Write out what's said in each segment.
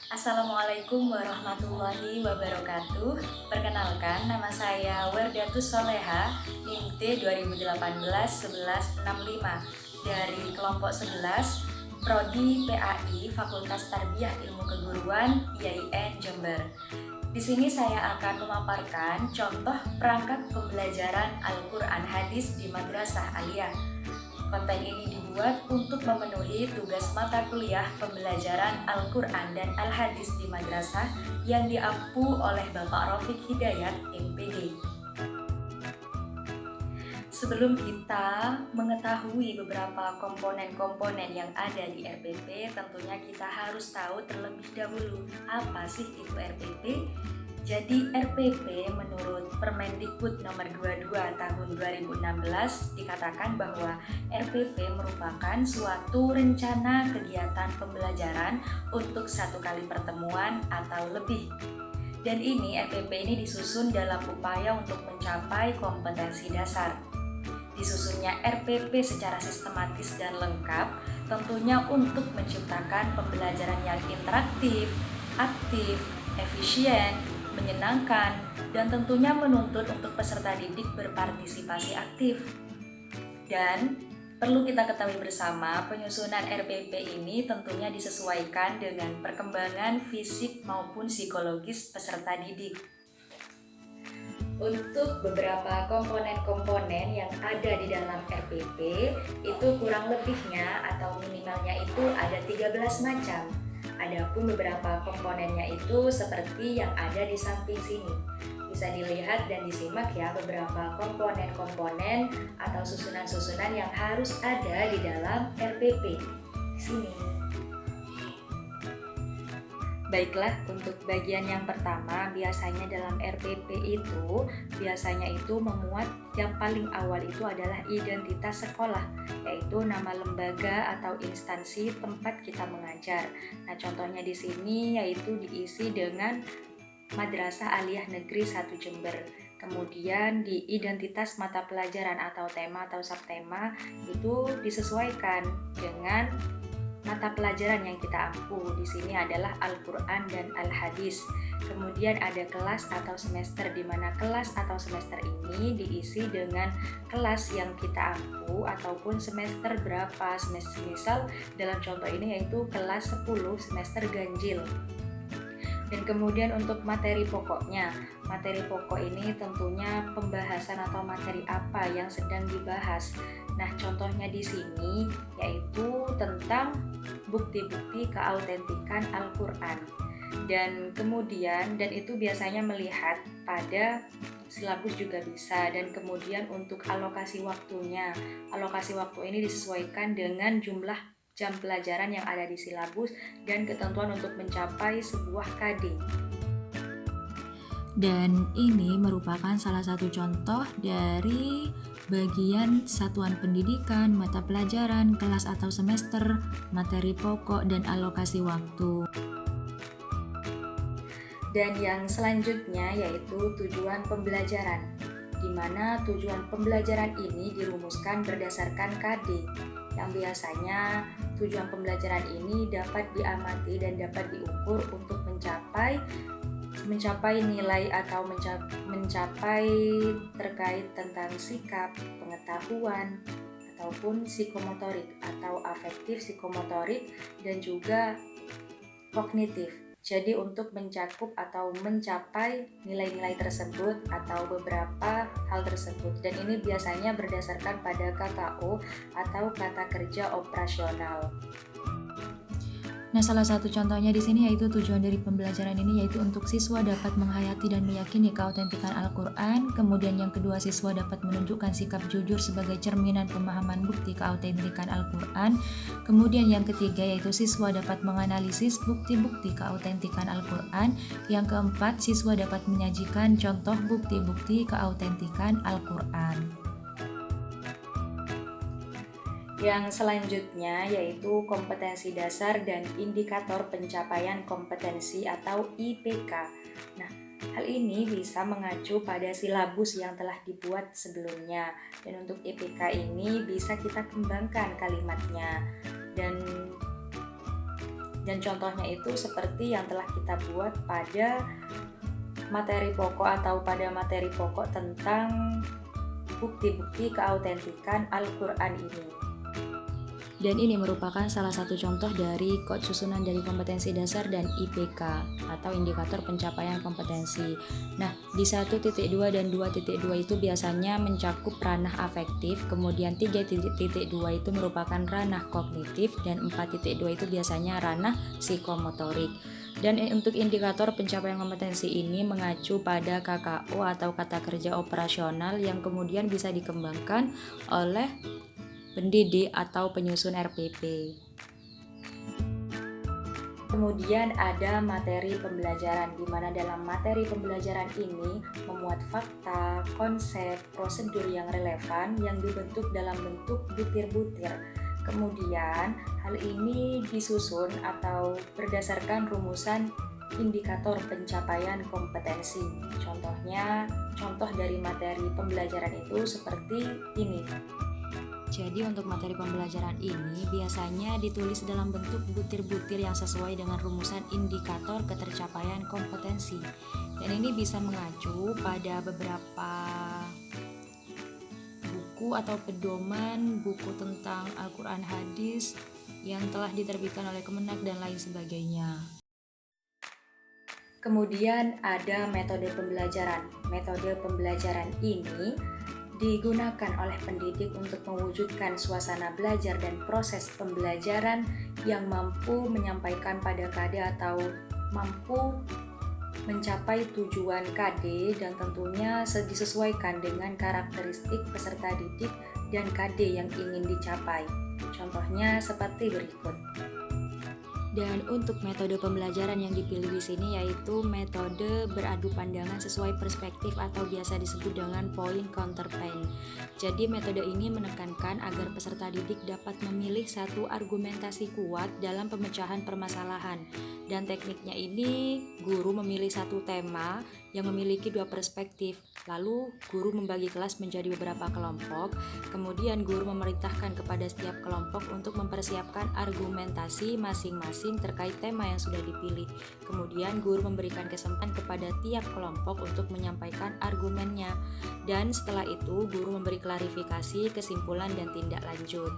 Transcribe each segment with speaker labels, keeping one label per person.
Speaker 1: Assalamualaikum warahmatullahi wabarakatuh. Perkenalkan, nama saya Werdatus Soleha, NIM T 2018-1165 dari kelompok 11 Prodi PAI Fakultas Tarbiyah Ilmu Keguruan IAIN Jember. Di sini saya akan memaparkan contoh perangkat pembelajaran Al-Quran Hadis di Madrasah Aliyah. Konten ini dibuat untuk memenuhi tugas mata kuliah pembelajaran Al-Quran dan Al-Hadis di madrasah yang diampu oleh Bapak Rafiq Hidayat, MPD. Sebelum kita mengetahui beberapa komponen-komponen yang ada di RPP, tentunya kita harus tahu terlebih dahulu apa sih itu RPP. Jadi RPP menurut Permendikbud nomor 22 tahun 2016 dikatakan bahwa RPP merupakan suatu rencana kegiatan pembelajaran untuk satu kali pertemuan atau lebih. Dan RPP ini disusun dalam upaya untuk mencapai kompetensi dasar. Disusunnya RPP secara sistematis dan lengkap tentunya untuk menciptakan pembelajaran yang interaktif, aktif, efisien, menyenangkan, dan tentunya menuntut untuk peserta didik berpartisipasi aktif. Dan perlu kita ketahui bersama, penyusunan RPP ini tentunya disesuaikan dengan perkembangan fisik maupun psikologis peserta didik. Untuk beberapa komponen-komponen yang ada di dalam RPP, itu kurang lebihnya atau minimalnya itu ada 13 macam. Adapun beberapa komponennya itu seperti yang ada di samping sini. Bisa dilihat dan disimak ya beberapa komponen-komponen atau susunan-susunan yang harus ada di dalam RPP. Di sini. Baiklah, untuk bagian yang pertama biasanya dalam RPP itu memuat yang paling awal itu adalah identitas sekolah, yaitu nama lembaga atau instansi tempat kita mengajar. Nah, contohnya di sini yaitu diisi dengan Madrasah Aliyah Negeri 1 Jember. Kemudian di identitas mata pelajaran atau tema atau subtema itu disesuaikan dengan mata pelajaran yang kita ampu. Di sini adalah Al-Quran dan Al-Hadis. Kemudian ada kelas atau semester, di mana kelas atau semester ini diisi dengan kelas yang kita ampu ataupun semester berapa. Semester misal dalam contoh ini yaitu kelas 10 semester ganjil. Dan kemudian untuk materi pokoknya, materi pokok ini tentunya pembahasan atau materi apa yang sedang dibahas. Nah, contohnya di sini yaitu tentang bukti-bukti keautentikan Al-Quran. Dan kemudian, dan itu biasanya melihat pada silabus juga bisa. Dan kemudian untuk alokasi waktunya, alokasi waktu ini disesuaikan dengan jumlah jam pelajaran yang ada di silabus dan ketentuan untuk mencapai sebuah KD.
Speaker 2: Dan ini merupakan salah satu contoh dari bagian satuan pendidikan, mata pelajaran, kelas atau semester, materi pokok, dan alokasi waktu.
Speaker 1: Dan yang selanjutnya yaitu tujuan pembelajaran, di mana tujuan pembelajaran ini dirumuskan berdasarkan KD, yang biasanya tujuan pembelajaran ini dapat diamati dan dapat diukur untuk mencapai nilai atau mencapai terkait tentang sikap, pengetahuan, ataupun psikomotorik atau afektif psikomotorik dan juga kognitif. Jadi untuk mencakup atau mencapai nilai-nilai tersebut atau beberapa hal tersebut, dan ini biasanya berdasarkan pada KKO atau kata kerja operasional.
Speaker 2: Nah, salah satu contohnya di sini yaitu tujuan dari pembelajaran ini yaitu untuk siswa dapat menghayati dan meyakini keautentikan Al-Quran. Kemudian yang kedua, siswa dapat menunjukkan sikap jujur sebagai cerminan pemahaman bukti keautentikan Al-Quran. Kemudian yang ketiga yaitu siswa dapat menganalisis bukti-bukti keautentikan Al-Quran. Yang keempat, siswa dapat menyajikan contoh bukti-bukti keautentikan Al-Quran.
Speaker 1: Yang selanjutnya yaitu kompetensi dasar dan indikator pencapaian kompetensi atau IPK. Nah, hal ini bisa mengacu pada silabus yang telah dibuat sebelumnya. Dan untuk IPK ini bisa kita kembangkan kalimatnya. Dan contohnya itu seperti yang telah kita buat pada materi pokok atau pada materi pokok tentang bukti-bukti keautentikan Al-Quran ini.
Speaker 2: Dan ini merupakan salah satu contoh dari kode susunan dari kompetensi dasar dan IPK atau indikator pencapaian kompetensi. Nah, di 1.2 dan 2.2 itu biasanya mencakup ranah afektif, kemudian 3.2 itu merupakan ranah kognitif, dan 4.2 itu biasanya ranah psikomotorik. Dan untuk indikator pencapaian kompetensi ini mengacu pada KKO atau kata kerja operasional yang kemudian bisa dikembangkan oleh pendidik atau penyusun RPP.
Speaker 1: Kemudian ada materi pembelajaran, di mana dalam materi pembelajaran ini memuat fakta, konsep, prosedur yang relevan yang dibentuk dalam bentuk butir-butir. Kemudian hal ini disusun atau berdasarkan rumusan indikator pencapaian kompetensi. Contoh dari materi pembelajaran itu seperti ini.
Speaker 2: Jadi untuk materi pembelajaran ini biasanya ditulis dalam bentuk butir-butir yang sesuai dengan rumusan indikator ketercapaian kompetensi. Dan ini bisa mengacu pada beberapa buku atau pedoman, buku tentang Al-Quran hadis yang telah diterbitkan oleh Kemenak dan lain sebagainya.
Speaker 1: Kemudian ada metode pembelajaran. Metode pembelajaran ini digunakan oleh pendidik untuk mewujudkan suasana belajar dan proses pembelajaran yang mampu menyampaikan pada KD atau mampu mencapai tujuan KD, dan tentunya disesuaikan dengan karakteristik peserta didik dan KD yang ingin dicapai. Contohnya seperti berikut.
Speaker 2: Dan untuk metode pembelajaran yang dipilih di sini yaitu metode beradu pandangan sesuai perspektif atau biasa disebut dengan point counterpoint. Jadi metode ini menekankan agar peserta didik dapat memilih satu argumentasi kuat dalam pemecahan permasalahan. Dan tekniknya ini guru memilih satu tema yang memiliki dua perspektif. Lalu guru membagi kelas menjadi beberapa kelompok. Kemudian guru memerintahkan kepada setiap kelompok untuk mempersiapkan argumentasi masing-masing terkait tema yang sudah dipilih. Kemudian guru memberikan kesempatan kepada tiap kelompok untuk menyampaikan argumennya. Dan setelah itu guru memberi klarifikasi, kesimpulan, dan tindak lanjut.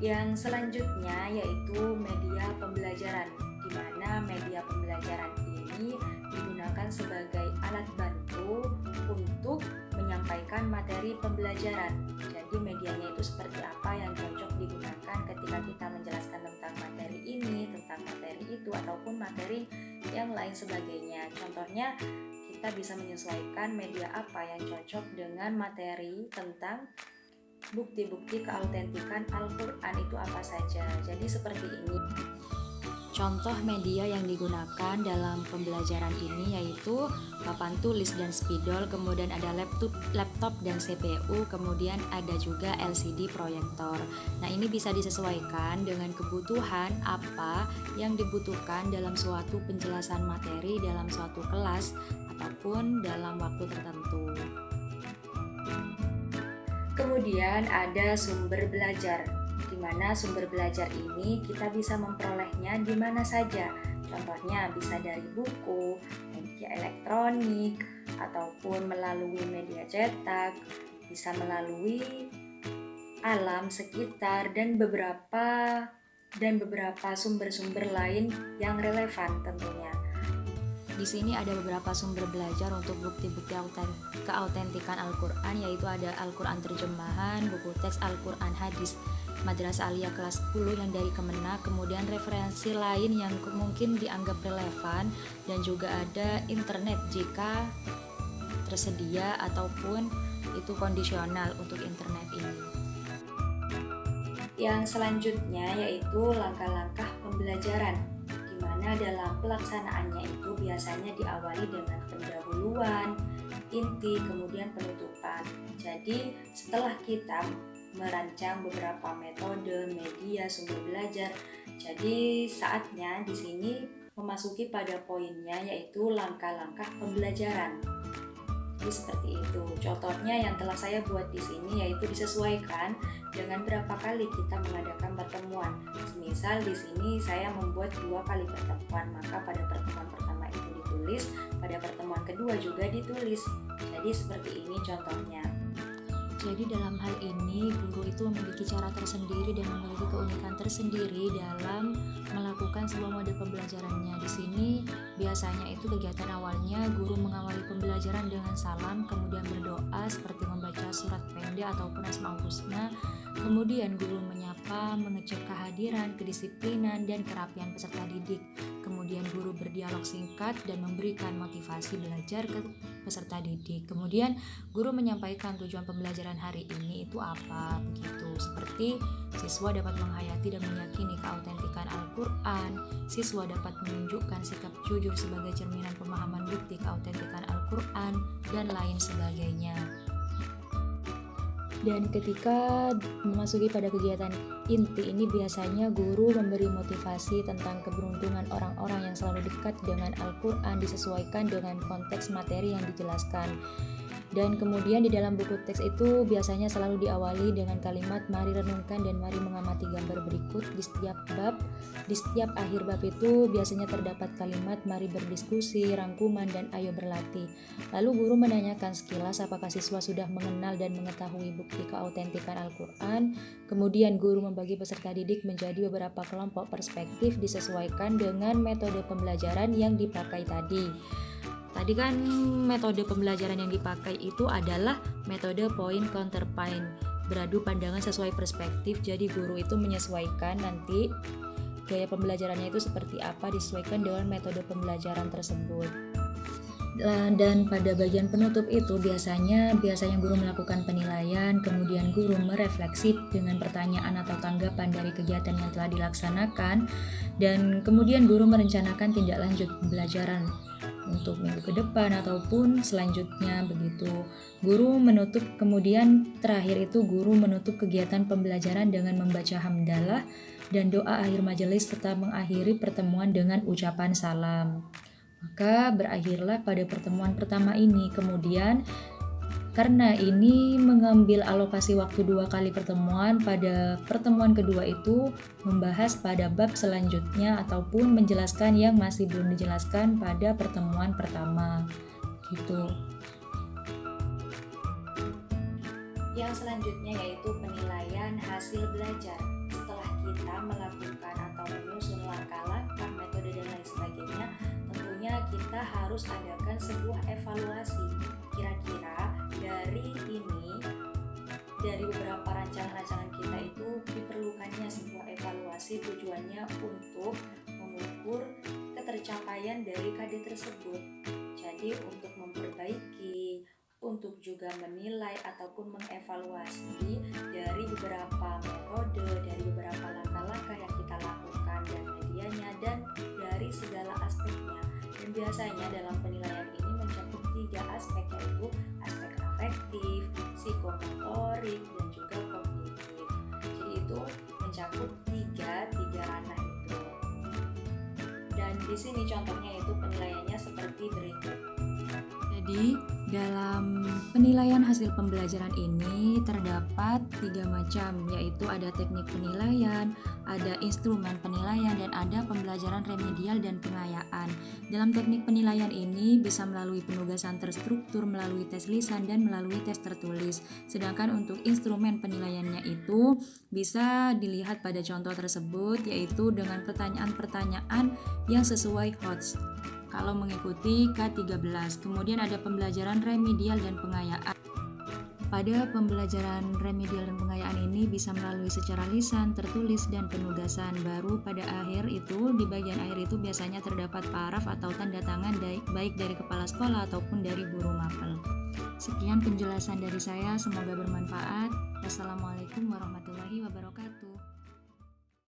Speaker 1: Yang selanjutnya yaitu media pembelajaran, di mana media pembelajaran ini digunakan sebagai alat bantu untuk menyampaikan materi pembelajaran. Jadi medianya itu seperti apa yang cocok digunakan ketika kita menjelaskan tentang materi ini, tentang materi itu, ataupun materi yang lain sebagainya. Contohnya, kita bisa menyesuaikan media apa yang cocok dengan materi tentang bukti-bukti keautentikan Al-Quran itu apa saja. Jadi seperti ini.
Speaker 2: Contoh media yang digunakan dalam pembelajaran ini yaitu papan tulis dan spidol, kemudian ada laptop dan CPU, kemudian ada juga LCD proyektor. Nah, ini bisa disesuaikan dengan kebutuhan apa yang dibutuhkan dalam suatu penjelasan materi dalam suatu kelas ataupun dalam waktu tertentu.
Speaker 1: Kemudian ada sumber belajar, di mana sumber belajar ini kita bisa memperolehnya di mana saja. Contohnya bisa dari buku, media elektronik, ataupun melalui media cetak, bisa melalui alam sekitar, dan beberapa sumber-sumber lain yang relevan tentunya.
Speaker 2: Di sini ada beberapa sumber belajar untuk bukti-bukti keautentikan Al-Quran, yaitu ada Al-Quran terjemahan, buku teks Al-Quran hadis, Madrasah Aliyah kelas 10 yang dari Kemenak, kemudian referensi lain yang mungkin dianggap relevan, dan juga ada internet jika tersedia ataupun itu kondisional untuk internet ini.
Speaker 1: Yang selanjutnya yaitu langkah-langkah pembelajaran, di mana dalam pelaksanaannya itu biasanya diawali dengan pendahuluan, inti, kemudian penutupan. Jadi setelah kita merancang beberapa metode, media, sumber belajar, jadi saatnya di sini memasuki pada poinnya yaitu langkah-langkah pembelajaran. Jadi seperti itu. Contohnya yang telah saya buat di sini yaitu disesuaikan dengan berapa kali kita mengadakan pertemuan. Misal di sini saya membuat 2 kali pertemuan, maka pada pertemuan pertama itu ditulis, pada pertemuan kedua juga ditulis. Jadi seperti ini contohnya.
Speaker 2: Jadi dalam hal ini guru itu memiliki cara tersendiri dan memiliki keunikan tersendiri dalam melakukan sebuah mode pembelajarannya. Di sini biasanya itu kegiatan awalnya guru mengawali pembelajaran dengan salam, kemudian berdoa seperti membaca surat pendek ataupun Asmaul Husna. Kemudian guru menyapa, mengecek kehadiran, kedisiplinan, dan kerapian peserta didik. Kemudian guru berdialog singkat dan memberikan motivasi belajar ke peserta didik. Kemudian guru menyampaikan tujuan pembelajaran hari ini itu apa, begitu. Seperti siswa dapat menghayati dan meyakini keautentikan Al-Quran, siswa dapat menunjukkan sikap jujur sebagai cerminan pemahaman bukti keautentikan Al-Quran, dan lain sebagainya. Dan ketika memasuki pada kegiatan inti ini biasanya guru memberi motivasi tentang keberuntungan orang-orang yang selalu dekat dengan Al-Quran disesuaikan dengan konteks materi yang dijelaskan. Dan kemudian di dalam buku teks itu biasanya selalu diawali dengan kalimat mari renungkan dan mari mengamati gambar berikut di setiap bab. Di setiap akhir bab itu biasanya terdapat kalimat mari berdiskusi, rangkuman, dan ayo berlatih. Lalu guru menanyakan sekilas apakah siswa sudah mengenal dan mengetahui bukti keautentikan Al-Quran. Kemudian guru membagi peserta didik menjadi beberapa kelompok perspektif disesuaikan dengan metode pembelajaran yang dipakai tadi. Tadi kan metode pembelajaran yang dipakai itu adalah metode point counter point, beradu pandangan sesuai perspektif. Jadi guru itu menyesuaikan nanti gaya pembelajarannya itu seperti apa disesuaikan dengan metode pembelajaran tersebut. Dan pada bagian penutup itu biasanya guru melakukan penilaian, kemudian guru merefleksi dengan pertanyaan atau tanggapan dari kegiatan yang telah dilaksanakan, dan kemudian guru merencanakan tindak lanjut pembelajaran untuk minggu ke depan ataupun selanjutnya begitu. Kemudian terakhir itu guru menutup kegiatan pembelajaran dengan membaca hamdalah dan doa akhir majelis serta mengakhiri pertemuan dengan ucapan salam. Maka berakhirlah pada pertemuan pertama ini. Kemudian karena ini mengambil alokasi waktu 2 kali pertemuan, pada pertemuan kedua itu membahas pada bab selanjutnya ataupun menjelaskan yang masih belum dijelaskan pada pertemuan pertama gitu.
Speaker 1: Yang selanjutnya yaitu penilaian hasil belajar. Setelah kita melakukan atau menyusun langkah-langkah, metode dan lain sebagainya, tentunya kita harus adakan sebuah evaluasi. Kira-kira dari beberapa rancangan-rancangan kita itu diperlukannya sebuah evaluasi, tujuannya untuk mengukur ketercapaian dari KD tersebut. Jadi untuk memperbaiki, untuk juga menilai ataupun mengevaluasi dari beberapa metode, dari beberapa langkah-langkah yang kita lakukan dan medianya dan dari segala aspeknya. Dan biasanya dalam penilaian ini mencakup 3 aspek, yaitu aspek afektif, psikomotorik, dan juga kognitif. Jadi itu mencakup tiga ranah itu. Dan di sini contohnya itu penilaiannya seperti berikut.
Speaker 2: Jadi dalam penilaian hasil pembelajaran ini terdapat 3 macam, yaitu ada teknik penilaian, ada instrumen penilaian, dan ada pembelajaran remedial dan pengayaan. Dalam teknik penilaian ini bisa melalui penugasan terstruktur, melalui tes lisan, dan melalui tes tertulis. Sedangkan untuk instrumen penilaiannya itu bisa dilihat pada contoh tersebut, yaitu dengan pertanyaan-pertanyaan yang sesuai HOTS kalau mengikuti K13. Kemudian ada pembelajaran remedial dan pengayaan. Pada pembelajaran remedial dan pengayaan ini bisa melalui secara lisan, tertulis, dan penugasan. Baru pada akhir itu, di bagian akhir itu biasanya terdapat paraf atau tanda tangan baik dari kepala sekolah ataupun dari guru mapel. Sekian penjelasan dari saya, semoga bermanfaat. Wassalamualaikum warahmatullahi wabarakatuh.